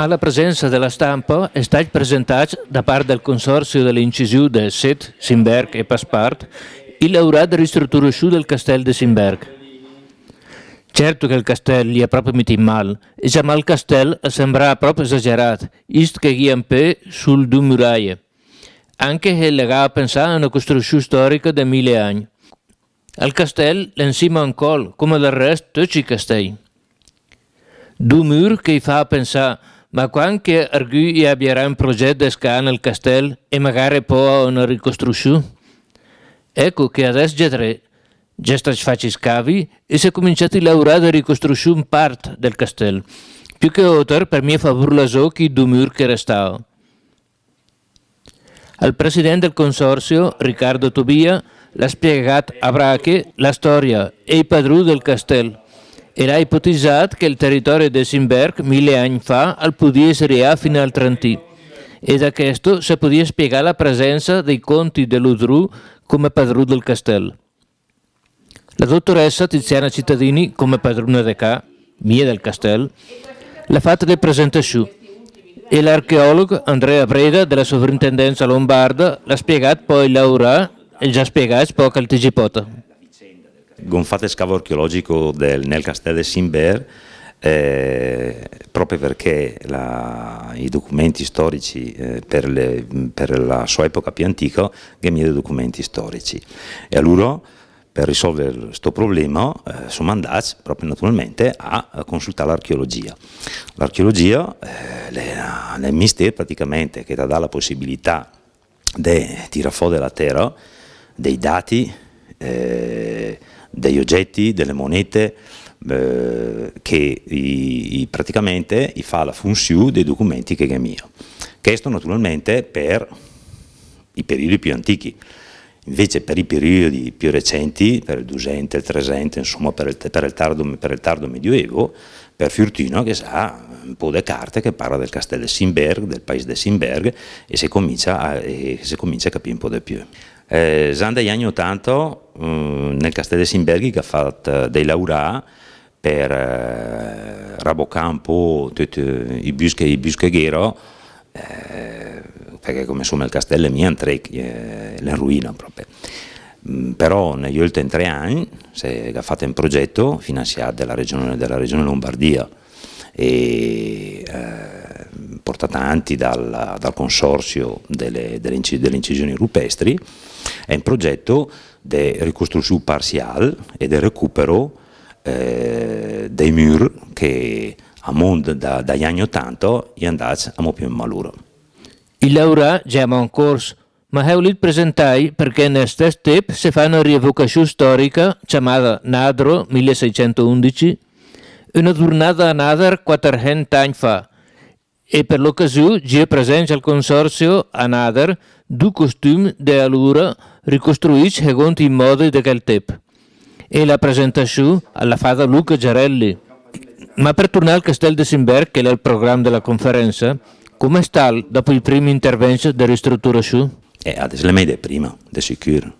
Alla presenza della stampa è stato presentato da parte del Consorzio dell'Incisione del SET, Simberg e Paspart il laureato di ristrutturazione del castello di Simberg. Certo che il castello gli è proprio messo in male, e già il castello sembra proprio esagerato, visto che gli è un po' sul due muraie, anche che legava a pensare a una costruzione storica di 1000 anni. Al castello è in cima a un col, come del resto tutti i castelli. Due muri che fa pensare, ma quando alcuni abbia un progetto di scala nel castello e magari poi una ricostruzione? Ecco che adesso già sta facendo scavi e si è cominciato a lavorare a ricostruire parte del castello, più che altro per me favore la che i due muri che restavano. Al presidente del consorzio, Riccardo Tobia, l'ha spiegato a brache la storia e i padroni del castello e l'ha ipotizzato che il territorio di Simberg 1000 anni fa podia essere fino al Trentino e da questo si podia spiegare la presenza dei conti dell'Udru come padrone del castello. La dottoressa Tiziana Cittadini, come padrona mia del castello, l'ha fatta le presentazioni e l'archeologo Andrea Breda della sovrintendenza lombarda l'ha spiegato poi Laura e già spiegato poco al Tigipota. Gonfate scavo archeologico nel castello di Simberg proprio perché i documenti storici per la sua epoca più antica sono dei documenti storici e allora per risolvere questo problema sono andati proprio naturalmente a consultare l'archeologia. L'archeologia è un mistero praticamente che ti dà la possibilità di tirare fuori dalla terra dei dati, degli oggetti, delle monete che praticamente fa la funzione dei documenti che è mio. Questo naturalmente per i periodi più antichi. Invece per i periodi più recenti, per il 200, il 300, insomma per il tardo medioevo, per fortuna che sa un po' di carte che parla del castello di Simberg, del paese di Simberg e si comincia a capire un po' di più. Già negli anni 80 nel castello di Simberg che ha fatto dei laureati per raboccare un po' tutti i bus che erano, perché come insomma il castello è mio, è in ruina proprio. Però negli ultimi 3 anni si è fatto un progetto finanziato dalla regione Lombardia e portato avanti dal consorzio delle incisioni rupestri. È un progetto di ricostruzione parziale e di recupero dei muri che a mondo dagli anni 80 è andati a più in malura. Il laureato già ha un corso, ma è volito presentare perché nel stesso tempo si fa una rievocazione storica chiamata Nadro 1611, una tornata a Nadar 400 anni fa, e per l'occasione già presente al consorzio a Nadar 2 costumi di allora ricostruiti secondo i modi di quel tempo. E la presentazione alla fatta Luca Giarelli. Ma per tornare al castello di Simberg, che è il programma della conferenza, come sta dopo i primi interventi di ristrutturazione? Adesso le medie prima, di sicuro.